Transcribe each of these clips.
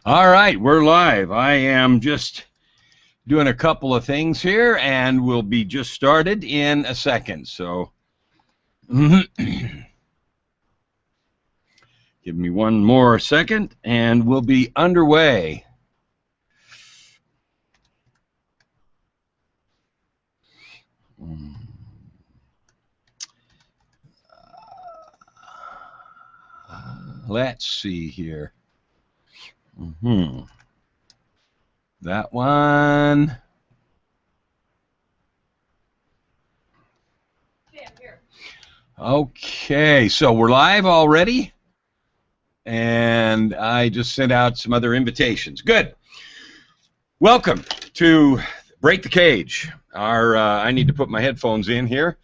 All right, we're live. I am just doing a couple of things here, and we'll be just started in a second. So give me one more second, and we'll be underway. Let's see here. That one. Okay, so we're live already, and I just sent out some other invitations. Good. Welcome to Break the Cage. I need to put my headphones in here.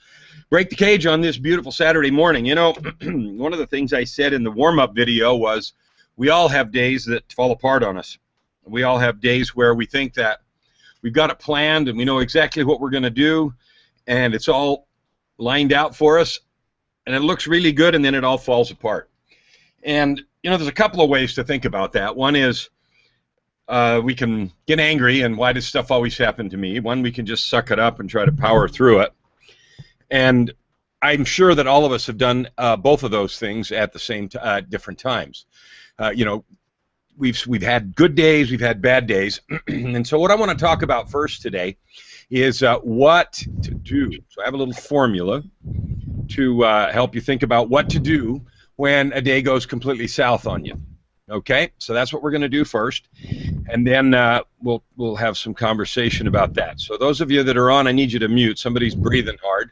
Break the cage on this beautiful Saturday morning. You know, one of the things I said in the warm-up video was we all have days that fall apart on us. We all have days where we think that we've got it planned and we know exactly what we're going to do, and it's all lined out for us, and it looks really good, and then it all falls apart. And, you know, there's a couple of ways to think about that. One is we can get angry, and why does stuff always happen to me? One, we can just suck it up and try to power through it. And I'm sure that all of us have done both of those things at the same different times. You know, we've had good days, we've had bad days, and so what I want to talk about first today is what to do. So I have a little formula to help you think about what to do when a day goes completely south on you. Okay, so that's what we're going to do first, and then we'll have some conversation about that. So those of you that are on, I need you to mute. Somebody's breathing hard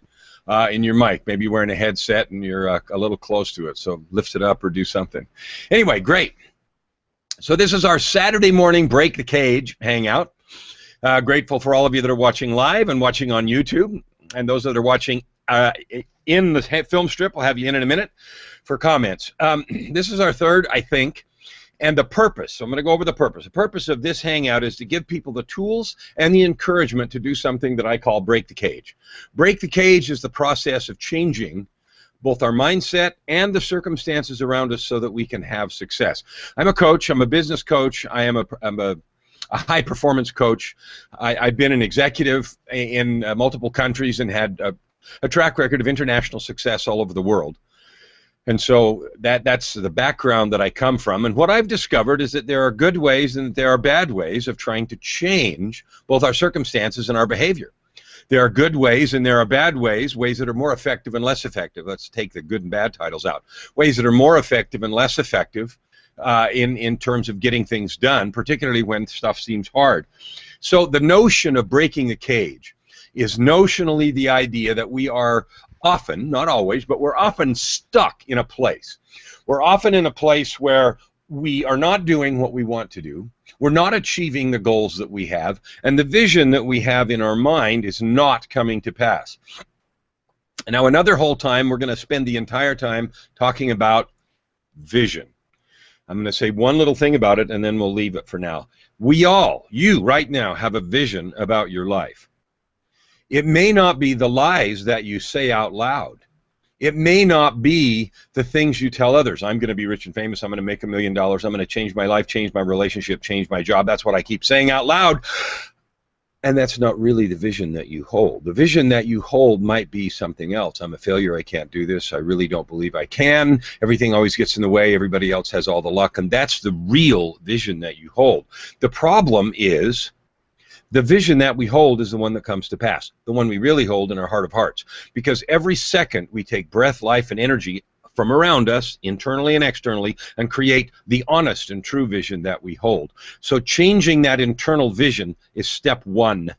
in your mic. Maybe you're wearing a headset and you're a little close to it, so lift it up or do something. Anyway, great. So this is our Saturday morning Break the Cage Hangout. Grateful for all of you that are watching live and watching on YouTube, and those that are watching in the film strip, I'll have you in a minute for comments. This is our third, I think. And the purpose, so I'm going to go over the purpose. The purpose of this Hangout is to give people the tools and the encouragement to do something that I call break the cage. Break the cage is the process of changing both our mindset and the circumstances around us so that we can have success. I'm a coach. I'm a business coach. I'm a high-performance coach. I've been an executive in multiple countries and had a track record of international success all over the world. And so that's the background that I come from. And what I've discovered is that there are good ways and there are bad ways of trying to change both our circumstances and our behavior. There are good ways and there are bad ways, ways that are more effective and less effective. Let's take the good and bad titles out. Ways that are more effective and less effective in terms of getting things done, particularly when stuff seems hard. So the notion of breaking the cage is notionally the idea that we are often, not always, but we're often stuck in a place. We're often in a place where we are not doing what we want to do. We're not achieving the goals that we have, and the vision that we have in our mind is not coming to pass. And now another whole time, we're going to spend the entire time talking about vision. I'm going to say one little thing about it, and then we'll leave it for now. We all, you right now, have a vision about your life. It may not be the lies that you say out loud. It may not be the things you tell others. I'm going to be rich and famous. I'm going to make $1 million. I'm going to change my life, change my relationship, change my job. That's what I keep saying out loud. And that's not really the vision that you hold. The vision that you hold might be something else. I'm a failure. I can't do this. I really don't believe I can. Everything always gets in the way. Everybody else has all the luck. And that's the real vision that you hold. The problem is the vision that we hold is the one that comes to pass, the one we really hold in our heart of hearts. Because every second we take breath, life, and energy from around us, internally and externally, and create the honest and true vision that we hold. So changing that internal vision is step one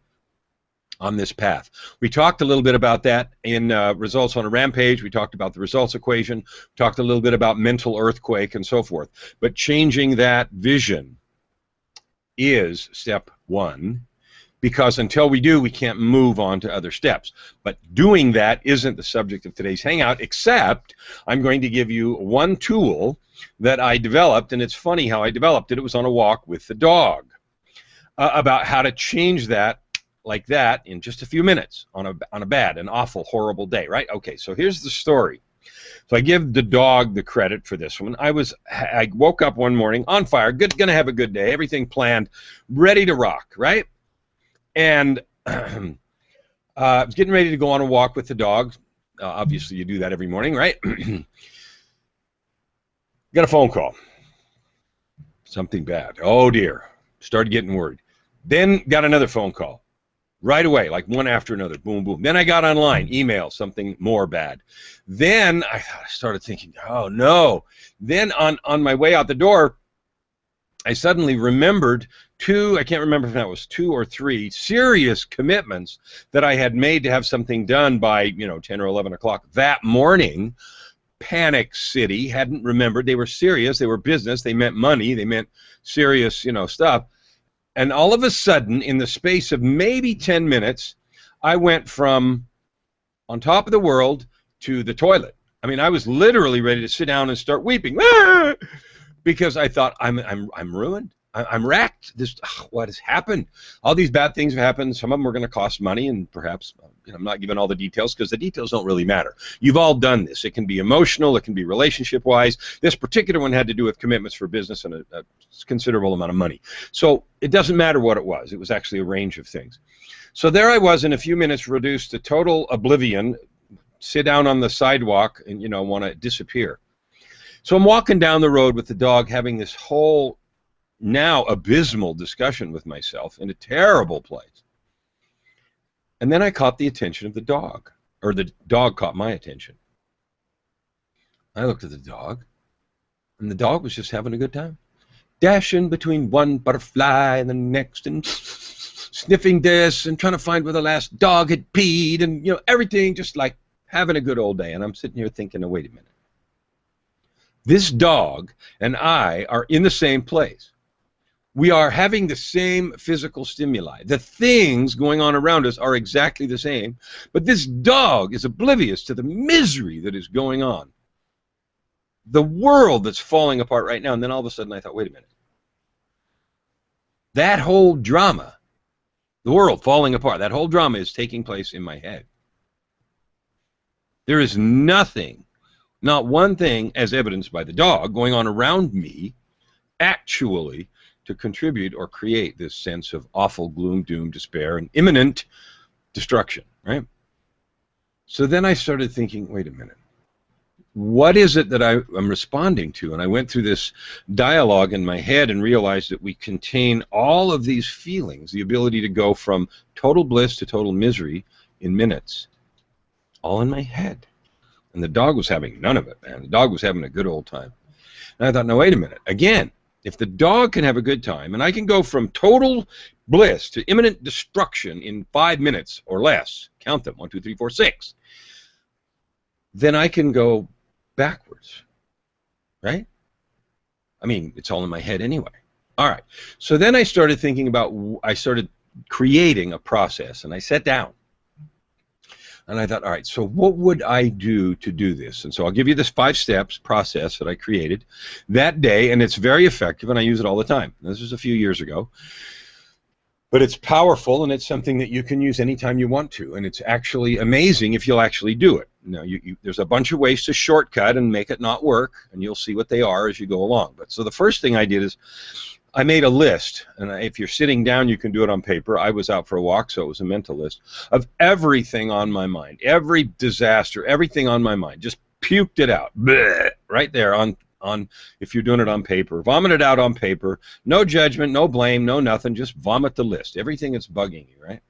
on this path. We talked a little bit about that in Results on a Rampage. We talked about the results equation. We talked a little bit about mental earthquake and so forth. But changing that vision is step one, because until we do, we can't move on to other steps. But doing that isn't the subject of today's Hangout, except I'm going to give you one tool that I developed, and it's funny how I developed it. It was on a walk with the dog, about how to change that like that in just a few minutes on an awful, horrible day, right? Okay, so here's the story. So I give the dog the credit for this one. I woke up one morning on fire, gonna have a good day, everything planned, ready to rock, right? And I was getting ready to go on a walk with the dog. Obviously, you do that every morning, right? Got a phone call. Something bad. Oh, dear. Started getting worried. Then got another phone call. Right away, like one after another. Boom, boom. Then I got online, email, something more bad. Then I started thinking, oh, no. Then on my way out the door, I suddenly remembered I can't remember if that was 2 or 3 serious commitments that I had made to have something done by, 10 or 11 o'clock that morning. Panic City, hadn't remembered. They were serious. They were business. They meant money. They meant serious, stuff. And all of a sudden, in the space of maybe 10 minutes, I went from on top of the world to the toilet. I mean, I was literally ready to sit down and start weeping because I thought I'm ruined. I'm wrecked. What has happened? All these bad things have happened. Some of them are going to cost money, and perhaps I'm not giving all the details because the details don't really matter. You've all done this. It can be emotional. It can be relationship-wise. This particular one had to do with commitments for business and a considerable amount of money. So it doesn't matter what it was. It was actually a range of things. So there I was in a few minutes, reduced to total oblivion, sit down on the sidewalk and, want to disappear. So I'm walking down the road with the dog, having this whole now abysmal discussion with myself in a terrible place. And then I caught the attention of the dog, or the dog caught my attention. I looked at the dog, and the dog was just having a good time, dashing between one butterfly and the next, and sniffing this, and trying to find where the last dog had peed, and everything just like having a good old day. And I'm sitting here thinking, oh, wait a minute. This dog and I are in the same place. We are having the same physical stimuli. The things going on around us are exactly the same, but this dog is oblivious to the misery that is going on. The world that's falling apart right now. And then all of a sudden I thought, wait a minute. That whole drama, the world falling apart, that whole drama is taking place in my head. There is nothing, not one thing, as evidenced by the dog, going on around me, actually to contribute or create this sense of awful gloom, doom, despair, and imminent destruction, right? So then I started thinking, wait a minute. What is it that I'm responding to? And I went through this dialogue in my head and realized that we contain all of these feelings, the ability to go from total bliss to total misery in minutes, all in my head. And the dog was having none of it, man. The dog was having a good old time. And I thought, no, wait a minute. Again, if the dog can have a good time, and I can go from total bliss to imminent destruction in 5 minutes or less, count them, 1, 2, 3, 4, 6, then I can go backwards, right? I mean, it's all in my head anyway. All right. So then I started thinking about, I started creating a process, and I sat down. And I thought, all right, so what would I do to do this? And so I'll give you this 5 steps process that I created that day, and it's very effective, and I use it all the time. This was a few years ago. But it's powerful, and it's something that you can use anytime you want to, and it's actually amazing if you'll actually do it. Now, there's a bunch of ways to shortcut and make it not work, and you'll see what they are as you go along. But so the first thing I did is I made a list, and if you're sitting down, you can do it on paper. I was out for a walk, so it was a mental list of everything on my mind, every disaster, everything on my mind. Just puked it out, bleh, right there on if you're doing it on paper. Vomit it out on paper. No judgment, no blame, no nothing. Just vomit the list. Everything that's bugging you, right?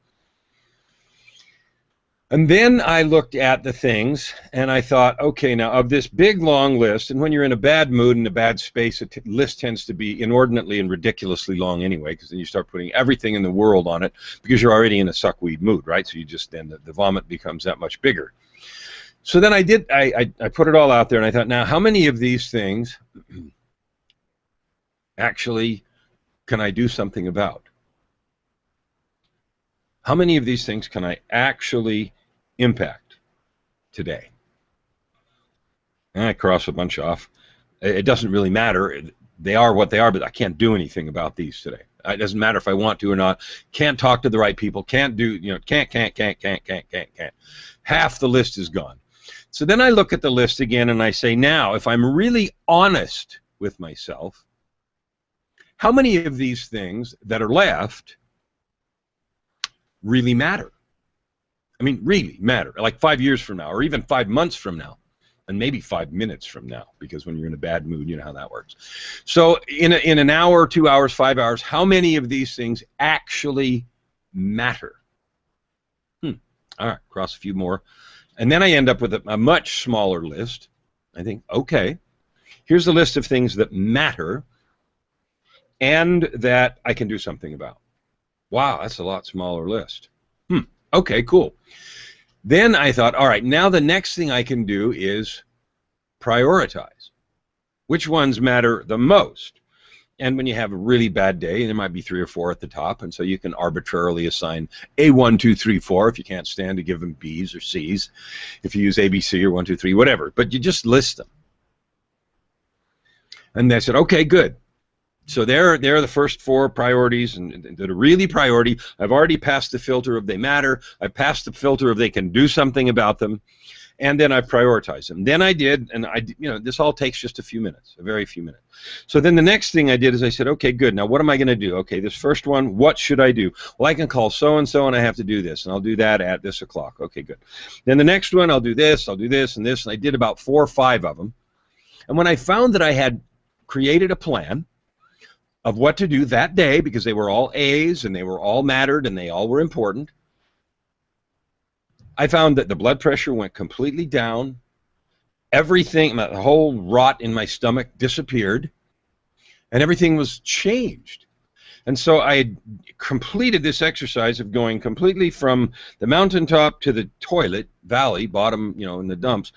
And then I looked at the things, and I thought, okay, now of this big, long list, and when you're in a bad mood and a bad space, the list tends to be inordinately and ridiculously long anyway, because then you start putting everything in the world on it, because you're already in a suckweed mood, right? So you just, then the vomit becomes that much bigger. So then I put it all out there, and I thought, now, how many of these things actually can I do something about? How many of these things can I actually impact today? And I cross a bunch off. It doesn't really matter. They are what they are, but I can't do anything about these today. It doesn't matter if I want to or not. Can't talk to the right people. Can't do, can't. Half the list is gone. So then I look at the list again and I say, now, if I'm really honest with myself, how many of these things that are left really matter? I mean, really matter, like 5 years from now, or even 5 months from now, and maybe 5 minutes from now, because when you're in a bad mood, you know how that works. So in an hour, 2 hours, 5 hours, how many of these things actually matter? All right, cross a few more. And then I end up with a much smaller list. I think, okay, here's a list of things that matter and that I can do something about. Wow, that's a lot smaller list. Okay, cool. Then I thought, all right, now the next thing I can do is prioritize. Which ones matter the most? And when you have a really bad day, there might be 3 or 4 at the top, and so you can arbitrarily assign A, 1, 2, 3, 4 if you can't stand to give them B's or C's. If you use ABC or 1, 2, 3, whatever. But you just list them. And they said, okay, good. So they're the first 4 priorities and that are really priority. I've already passed the filter of they matter. I've passed the filter of they can do something about them. And then I prioritize them. Then I did, and this all takes just a few minutes, a very few minutes. So then the next thing I did is I said, okay, good. Now what am I going to do? Okay, this first one, what should I do? Well, I can call so-and-so and I have to do this, and I'll do that at this o'clock. Okay, good. Then the next one, I'll do this, and this, and I did about 4 or 5 of them. And when I found that I had created a plan of what to do that day, because they were all A's and they were all mattered and they all were important, I found that the blood pressure went completely down. Everything, the whole rot in my stomach disappeared, and everything was changed. And so I had completed this exercise of going completely from the mountaintop to the toilet, valley, bottom, in the dumps,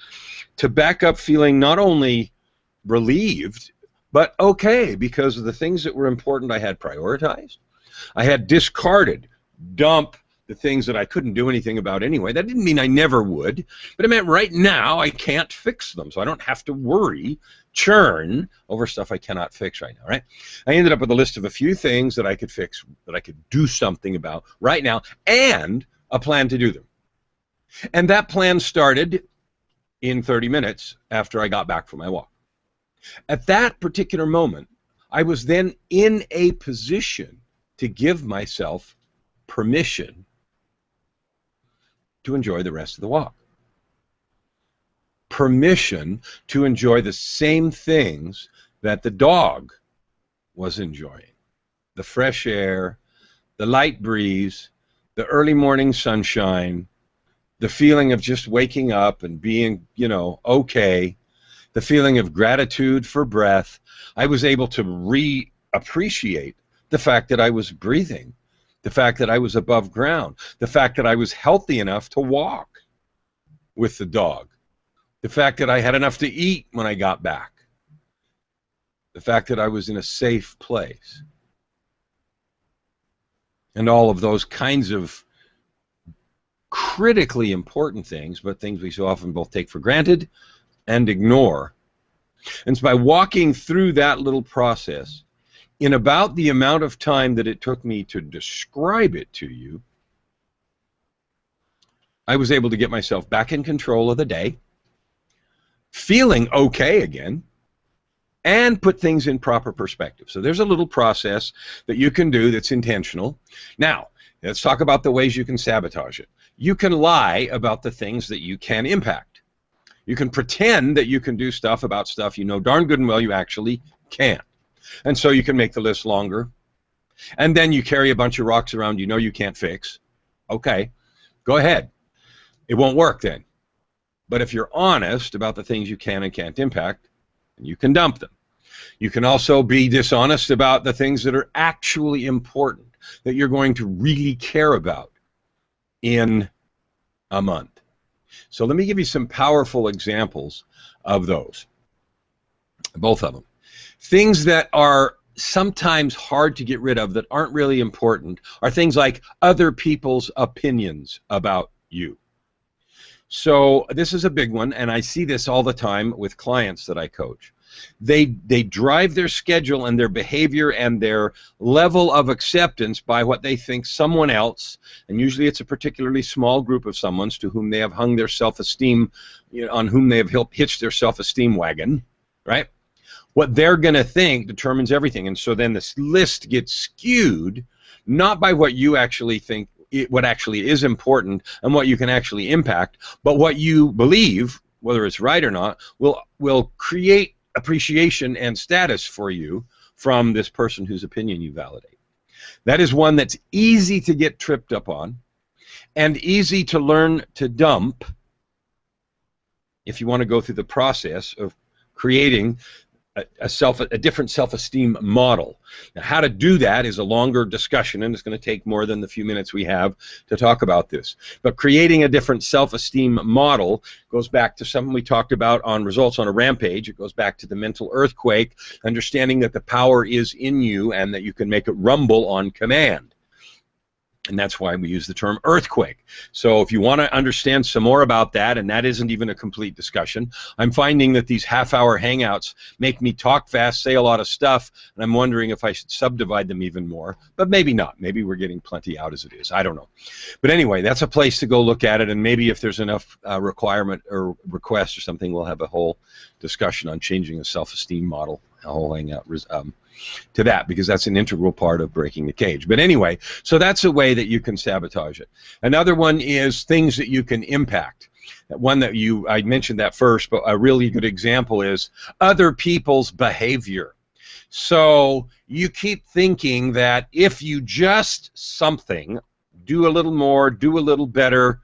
to back up feeling not only relieved, but okay, because of the things that were important I had prioritized. I had discarded, dumped the things that I couldn't do anything about anyway. That didn't mean I never would, but it meant right now I can't fix them, so I don't have to worry, churn over stuff I cannot fix right now, right? I ended up with a list of a few things that I could fix, that I could do something about right now, and a plan to do them. And that plan started in 30 minutes after I got back from my walk. At that particular moment, I was then in a position to give myself permission to enjoy the rest of the walk. Permission to enjoy the same things that the dog was enjoying. The fresh air, the light breeze, the early morning sunshine, the feeling of just waking up and being, okay, the feeling of gratitude for breath. I was able to reappreciate the fact that I was breathing, the fact that I was above ground, the fact that I was healthy enough to walk with the dog, the fact that I had enough to eat when I got back, the fact that I was in a safe place, and all of those kinds of critically important things, but things we so often both take for granted and ignore. And so by walking through that little process, in about the amount of time that it took me to describe it to you, I was able to get myself back in control of the day, feeling okay again, and put things in proper perspective. So there's a little process that you can do that's intentional. Now, let's talk about the ways you can sabotage it. You can lie about the things that you can impact. You can pretend that you can do stuff about stuff you know darn good and well you actually can't. And so you can make the list longer. And then you carry a bunch of rocks around you know you can't fix. Okay, go ahead. It won't work then. But if you're honest about the things you can and can't impact, you can dump them. You can also be dishonest about the things that are actually important, that you're going to really care about in a month. So let me give you some powerful examples of those, both of them. Things that are sometimes hard to get rid of that aren't really important are things like other people's opinions about you. So this is a big one, and I see this all the time with clients that I coach. They drive their schedule and their behavior and their level of acceptance by what they think someone else, and usually it's a particularly small group of someone's to whom they have hung their self-esteem, on whom they have hitched their self-esteem wagon, right? What they're going to think determines everything. And so then this list gets skewed, not by what you actually think, what actually is important and what you can actually impact, but what you believe, whether it's right or not, will create appreciation and status for you from this person whose opinion you validate. That is one that's easy to get tripped up on and easy to learn to dump if you want to go through the process of creating a different self-esteem model. Now, how to do that is a longer discussion, and it's going to take more than the few minutes we have to talk about this. But creating a different self-esteem model goes back to something we talked about on Results on a Rampage. It goes back to the mental earthquake, understanding that the power is in you and that you can make it rumble on command. And that's why we use the term earthquake. So if you want to understand some more about that, and that isn't even a complete discussion, I'm finding that these half-hour Hangouts make me talk fast, say a lot of stuff, and I'm wondering if I should subdivide them even more. But maybe not. Maybe we're getting plenty out as it is. I don't know. But anyway, that's a place to go look at it, and maybe if there's enough requirement or request or something, we'll have a whole discussion on changing the self-esteem model, a whole Hangout to that, because that's an integral part of breaking the cage. But anyway, so that's a way that you can sabotage it. Another one is things that you can impact. One that I mentioned that first, but a really good example is other people's behavior. So you keep thinking that if you just something, do a little more, do a little better,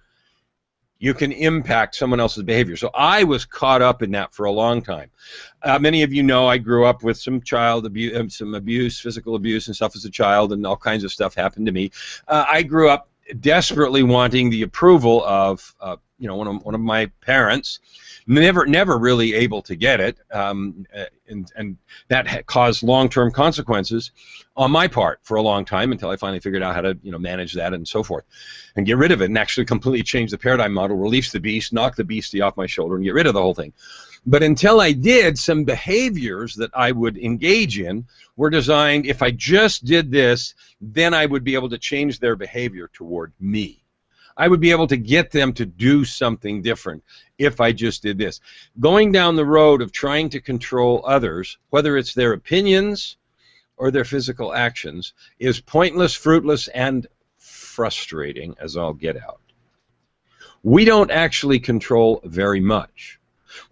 you can impact someone else's behavior. So I was caught up in that for a long time. Many of you know I grew up with some child abuse, physical abuse and stuff as a child, and all kinds of stuff happened to me. I grew up desperately wanting the approval of one of my parents. Never really able to get it, and that caused long-term consequences on my part for a long time until I finally figured out how to manage that and so forth, and get rid of it, and actually completely change the paradigm model, release the beast, knock the beastie off my shoulder, and get rid of the whole thing. But until I did, some behaviors that I would engage in were designed, if I just did this, then I would be able to change their behavior toward me. I would be able to get them to do something different if I just did this. Going down the road of trying to control others, whether it's their opinions or their physical actions, is pointless, fruitless, and frustrating as all get out. We don't actually control very much.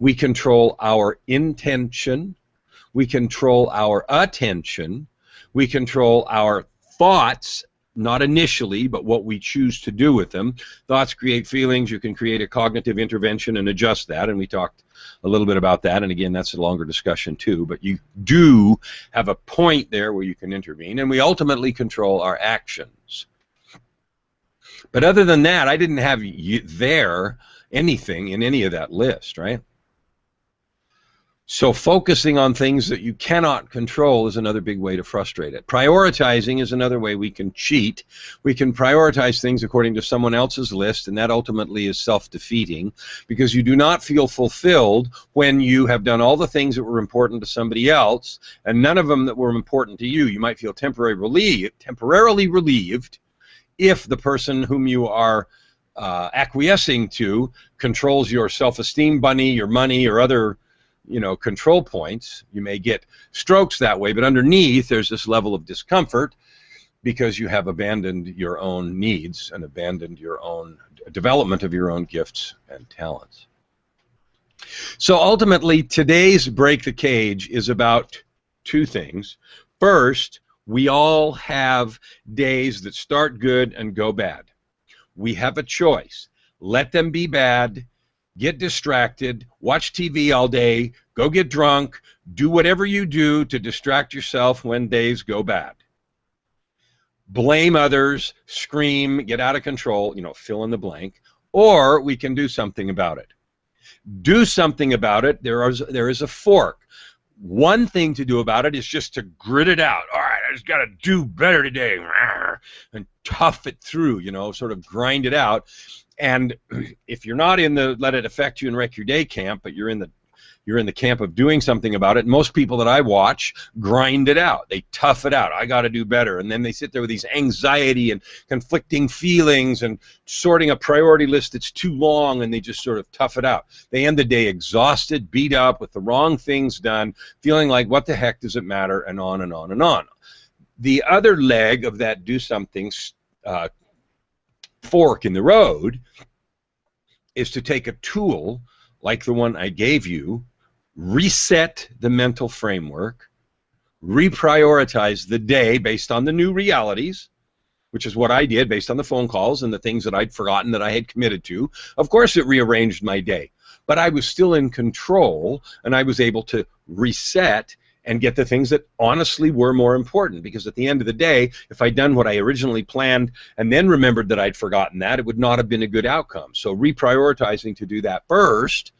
We control our intention. We control our attention. We control our thoughts, not initially, but what we choose to do with them. Thoughts create feelings. You can create a cognitive intervention and adjust that, and we talked a little bit about that, and again, that's a longer discussion too, but you do have a point there where you can intervene, and we ultimately control our actions. But other than that, I didn't have anything in any of that list, right? So focusing on things that you cannot control is another big way to frustrate it. Prioritizing is another way we can cheat. We can prioritize things according to someone else's list, and that ultimately is self-defeating, because you do not feel fulfilled when you have done all the things that were important to somebody else and none of them that were important to you. You might feel temporarily relieved if the person whom you are acquiescing to controls your self-esteem bunny, your money, or other control points. You may get strokes that way, but underneath there's this level of discomfort because you have abandoned your own needs and abandoned your own development of your own gifts and talents. So ultimately, today's Break the Cage is about two things. First, we all have days that start good and go bad. We have a choice. Let them be bad. Get distracted, watch TV all day, go get drunk, do whatever you do to distract yourself when days go bad. Blame others, scream, get out of control, fill in the blank, or we can do something about it. Do something about it. There is a fork. One thing to do about it is just to grit it out. All right, I just got to do better today, and tough it through, sort of grind it out. And if you're not in the let it affect you and wreck your day camp, but you're in the you're in the camp of doing something about it. Most people that I watch grind it out. They tough it out. I got to do better. And then they sit there with these anxiety and conflicting feelings and sorting a priority list that's too long, and they just sort of tough it out. They end the day exhausted, beat up, with the wrong things done, feeling like, what the heck does it matter, and on and on and on. The other leg of that do something fork in the road is to take a tool like the one I gave you, reset the mental framework, reprioritize the day based on the new realities, which is what I did based on the phone calls and the things that I'd forgotten that I had committed to. Of course, it rearranged my day, but I was still in control, and I was able to reset and get the things that honestly were more important, because at the end of the day, if I'd done what I originally planned and then remembered that I'd forgotten that, it would not have been a good outcome. So reprioritizing to do that first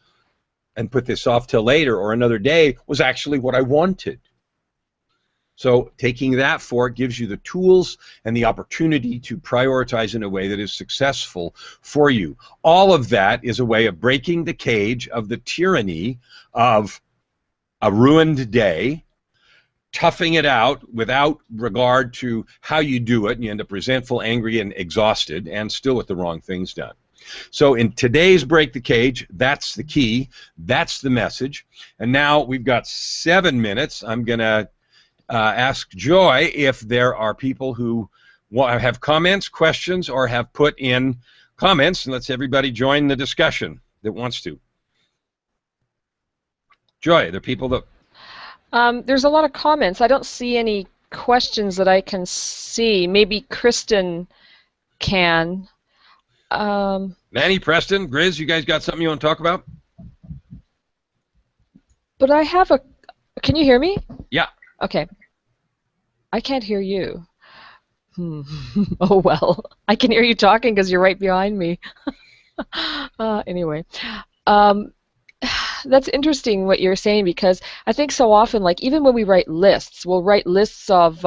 and put this off till later or another day was actually what I wanted. So taking that fork gives you the tools and the opportunity to prioritize in a way that is successful for you. All of that is a way of breaking the cage of the tyranny of a ruined day, toughing it out without regard to how you do it, and you end up resentful, angry, and exhausted, and still with the wrong things done. So in today's Break the Cage, that's the key, that's the message. And now we've got 7 minutes. I'm going to ask Joy if there are people who have comments, questions, or have put in comments, and let's everybody join the discussion that wants to. Joy, the people that... There's a lot of comments. I don't see any questions that I can see. Maybe Kristen can. Manny, Preston, Grizz, you guys got something you want to talk about? But I have a... Can you hear me? Yeah. Okay. I can't hear you. Oh, well. I can hear you talking because you're right behind me. Anyway. That's interesting what you're saying, because I think so often, like even when we write lists, we'll write lists of,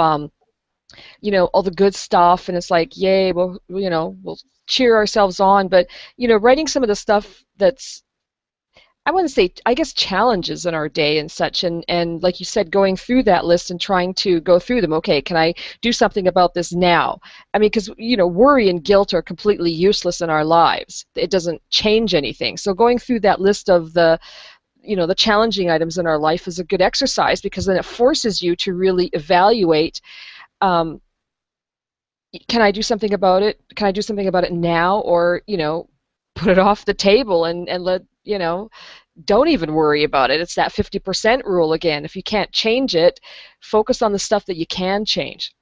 you know, all the good stuff, and it's like, yay, well, you know, we'll cheer ourselves on. But, you know, writing some of the stuff that's, I wouldn't say, I guess, challenges in our day and such, and like you said, going through that list and trying to go through them. Okay, can I do something about this now? I mean, because, you know, worry and guilt are completely useless in our lives. It doesn't change anything. So going through that list of the, you know, the challenging items in our life is a good exercise, because then it forces you to really evaluate, can I do something about it? Can I do something about it now? Or, you know, put it off the table and let, you know, don't even worry about it. It's that 50% rule again. If you can't change it, focus on the stuff that you can change.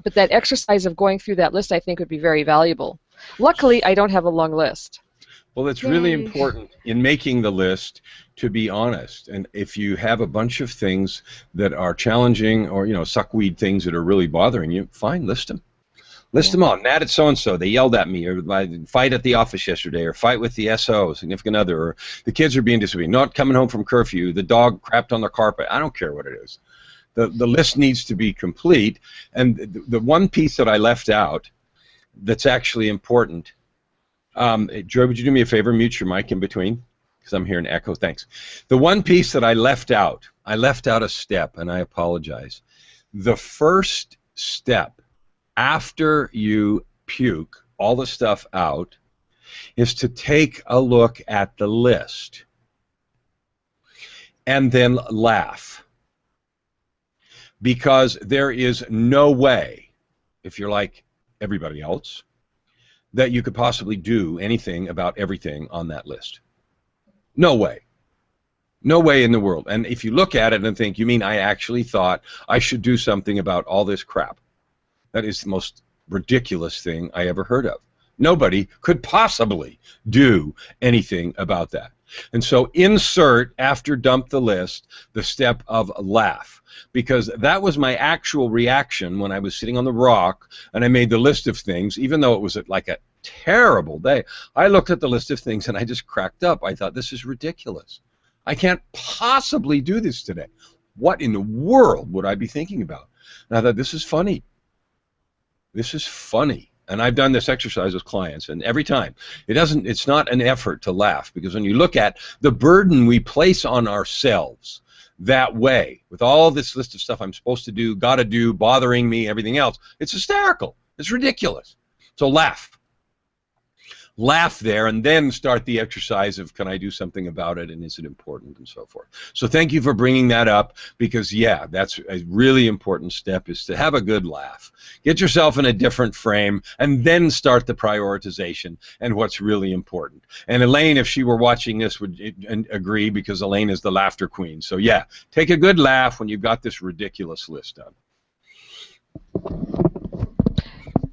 But that exercise of going through that list, I think, would be very valuable. Luckily, I don't have a long list. Well, it's really important in making the list to be honest. And if you have a bunch of things that are challenging, or, you know, suckweed things that are really bothering you, fine, list them. List them all. Mad at so-and-so, they yelled at me, or fight at the office yesterday, or fight with the SO, significant other, or the kids are being disobedient, not coming home from curfew, the dog crapped on the carpet. I don't care what it is. The list needs to be complete. And the one piece that I left out that's actually important, Joy, would you do me a favor, mute your mic in between? Because I'm hearing echo, thanks. The one piece that I left out a step, and I apologize. The first step after you puke all the stuff out is to take a look at the list and then laugh. Because there is no way, if you're like everybody else, that you could possibly do anything about everything on that list. No way. No way in the world. And if you look at it and think, you mean I actually thought I should do something about all this crap? That is the most ridiculous thing I ever heard of. Nobody could possibly do anything about that. And so insert, after dump the list, the step of laugh. Because that was my actual reaction when I was sitting on the rock and I made the list of things, even though it was like a terrible day. I looked at the list of things and I just cracked up. I thought, this is ridiculous. I can't possibly do this today. What in the world would I be thinking about? And I thought, this is funny. This is funny. and I've done this exercise with clients, and every time, it's not an effort to laugh, because when you look at the burden we place on ourselves that way, with all this list of stuff I'm supposed to do, gotta do, bothering me, everything else, it's hysterical. It's ridiculous. So laugh. Laugh there, and then start the exercise of, can I do something about it, and is it important, and so forth. So thank you for bringing that up, because yeah, that's a really important step, is to have a good laugh. Get yourself in a different frame, and then start the prioritization and what's really important. And Elaine, if she were watching this, would agree, because Elaine is the laughter queen. So yeah, take a good laugh when you've got this ridiculous list done.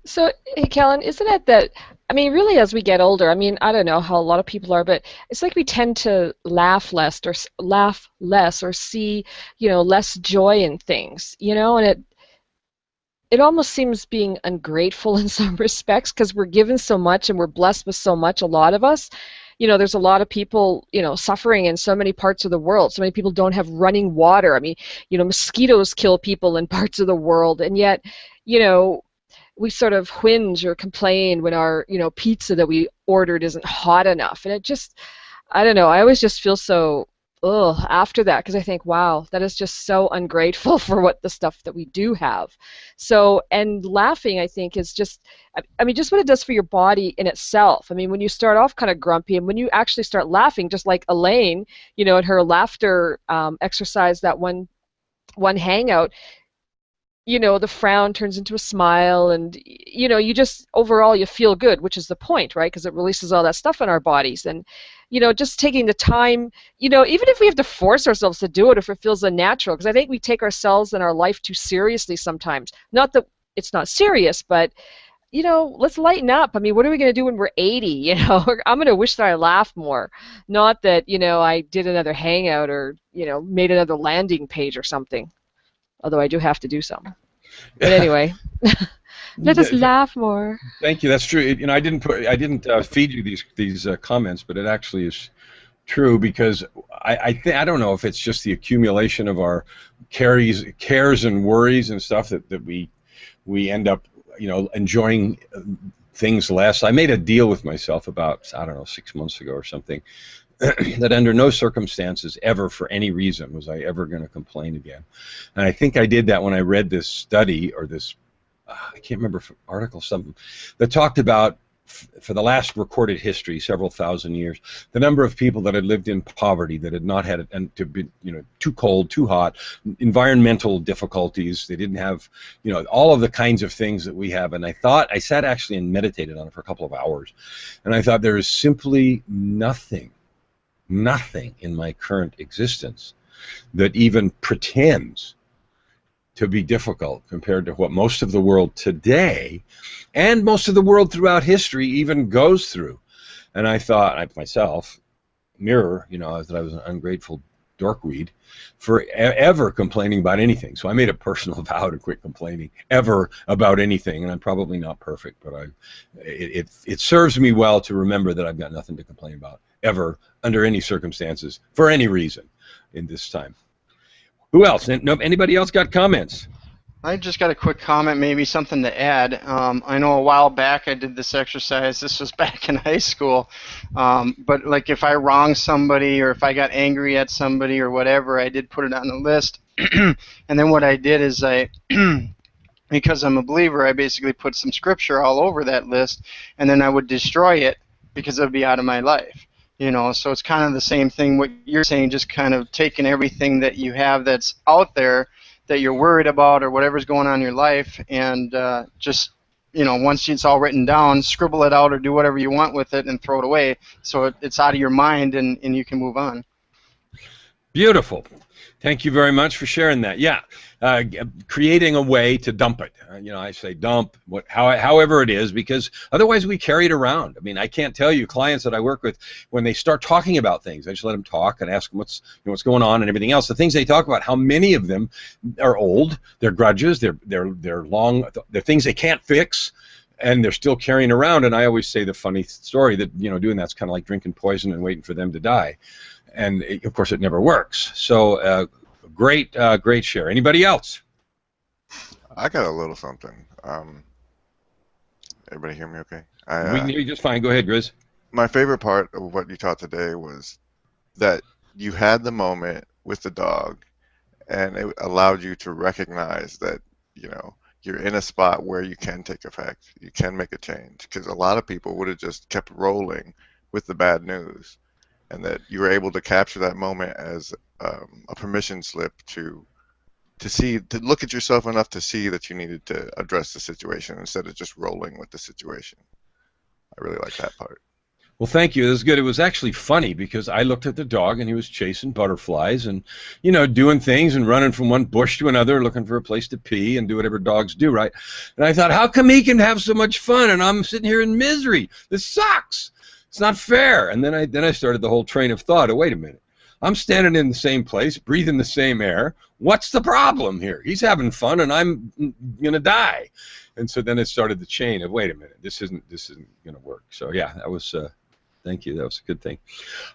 So, hey, Kellen, isn't it that, I mean, really, as we get older, I mean, I don't know how a lot of people are, but it's like we tend to laugh less, or see, less joy in things, and it almost seems being ungrateful in some respects, because we're given so much and we're blessed with so much, a lot of us. There's a lot of people, suffering in so many parts of the world. So many people don't have running water. I mean, mosquitoes kill people in parts of the world, and yet, we sort of whinge or complain when our, pizza that we ordered isn't hot enough. And it just, I don't know, I always just feel so, after that, because I think, wow, that is just so ungrateful for what the stuff that we do have. So, and laughing, I think, is just, I mean, just what it does for your body in itself. I mean, when you start off kind of grumpy, and when you actually start laughing, just like Elaine, in her laughter exercise, that one hangout, the frown turns into a smile, and, you just, overall, you feel good, which is the point, right? Because it releases all that stuff in our bodies. And, just taking the time, even if we have to force ourselves to do it, if it feels unnatural, because I think we take ourselves and our life too seriously sometimes. Not that it's not serious, but, let's lighten up. I mean, what are we going to do when we're 80? I'm going to wish that I laughed more. Not that, I did another hangout, or, made another landing page or something. Although I do have to do some. But anyway, let us laugh more. Thank you. That's true. I didn't feed you these comments, but it actually is true, because I don't know if it's just the accumulation of our cares and worries and stuff that we end up enjoying things less. I made a deal with myself about, I don't know, 6 months ago or something, that under no circumstances ever, for any reason, was I ever going to complain again. And I think I did that when I read this study, or this, I can't remember, article, something, that talked about, for the last recorded history, several thousand years, the number of people that had lived in poverty, that had not had to be, too cold, too hot, environmental difficulties. They didn't have, all of the kinds of things that we have. And I sat actually and meditated on it for a couple of hours, and I thought, there is simply nothing in my current existence that even pretends to be difficult compared to what most of the world today, and most of the world throughout history, even goes through. And I thought, myself, mirror, that I was an ungrateful dorkweed for ever complaining about anything. So I made a personal vow to quit complaining ever about anything. And I'm probably not perfect, but it serves me well to remember that I've got nothing to complain about ever, under any circumstances, for any reason, in this time. Who else? Anybody else got comments? I just got a quick comment, maybe something to add. I know a while back I did this exercise. This was back in high school. But like, if I wronged somebody, or if I got angry at somebody or whatever, I did put it on the list. And then what I did is because I'm a believer, I basically put some scripture all over that list, and then I would destroy it, because it would be out of my life. So it's kind of the same thing what you're saying, just kind of taking everything that you have that's out there that you're worried about, or whatever's going on in your life, and just, once it's all written down, scribble it out or do whatever you want with it and throw it away, so it's out of your mind, and you can move on. Beautiful. Thank you very much for sharing that. Yeah, creating a way to dump it. I say dump, however it is, because otherwise we carry it around. I mean, I can't tell you, clients that I work with, when they start talking about things, I just let them talk and ask them what's going on and everything else. The things they talk about, how many of them are old, they're grudges, they're long, they're things they can't fix, and they're still carrying around. And I always say the funny story that, doing that's kind of like drinking poison and waiting for them to die. And of course it never works. So great share. Anybody else? I got a little something. Everybody hear me okay? We can hear you just fine. Go ahead, Grizz. My favorite part of what you taught today was that you had the moment with the dog, and it allowed you to recognize that, you know, you're in a spot where you can take effect, you can make a change, because a lot of people would have just kept rolling with the bad news, and that you were able to capture that moment as a permission slip to look at yourself enough to see that you needed to address the situation instead of just rolling with the situation. I really like that part. Well, thank you. It was good. It was actually funny because I looked at the dog and he was chasing butterflies and, you know, doing things and running from one bush to another, looking for a place to pee and do whatever dogs do, right? And I thought, how come he can have so much fun and I'm sitting here in misery? This sucks. It's not fair. And then I started the whole train of thought. Oh, wait a minute. I'm standing in the same place, breathing the same air. What's the problem here? He's having fun and I'm gonna die. And so then it started the chain of, wait a minute, this isn't gonna work. So yeah, that was thank you. That was a good thing.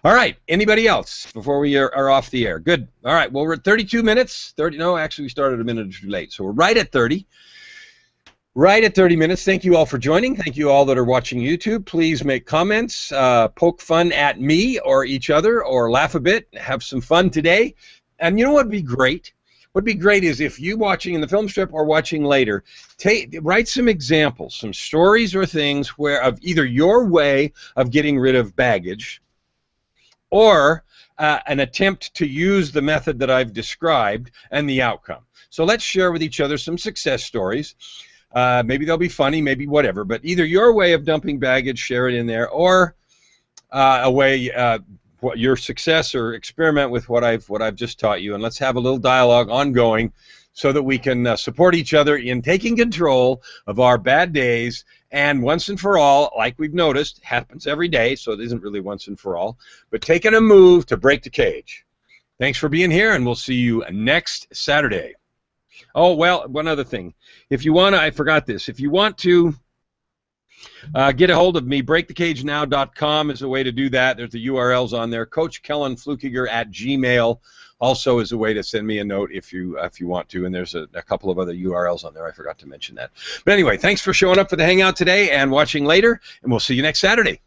All right. Anybody else before we are off the air? Good. All right. Well, we're at 32 minutes. 30. No, actually, we started a minute or two late. So we're right at 30. Right at 30 minutes. Thank you all for joining. Thank you all that are watching YouTube. Please make comments, poke fun at me or each other, or laugh a bit. Have some fun today. And you know what would be great? What would be great is if you watching in the film strip or watching later, write some examples, some stories or things where of either your way of getting rid of baggage or an attempt to use the method that I've described and the outcome. So let's share with each other some success stories. Maybe they'll be funny, maybe whatever, but either your way of dumping baggage, share it in there, or a way your success, or experiment with what I've just taught you, and let's have a little dialogue ongoing so that we can support each other in taking control of our bad days, and once and for all, like we've noticed, happens every day, so it isn't really once and for all, but taking a move to break the cage. Thanks for being here, and we'll see you next Saturday. Oh, well, one other thing. If you want to, I forgot this, if you want to get a hold of me, breakthecagenow.com is a way to do that. There's the URLs on there. Coach Kellen Flukiger at Gmail also is a way to send me a note if you want to, and there's a couple of other URLs on there. I forgot to mention that. But anyway, thanks for showing up for the Hangout today and watching later, and we'll see you next Saturday.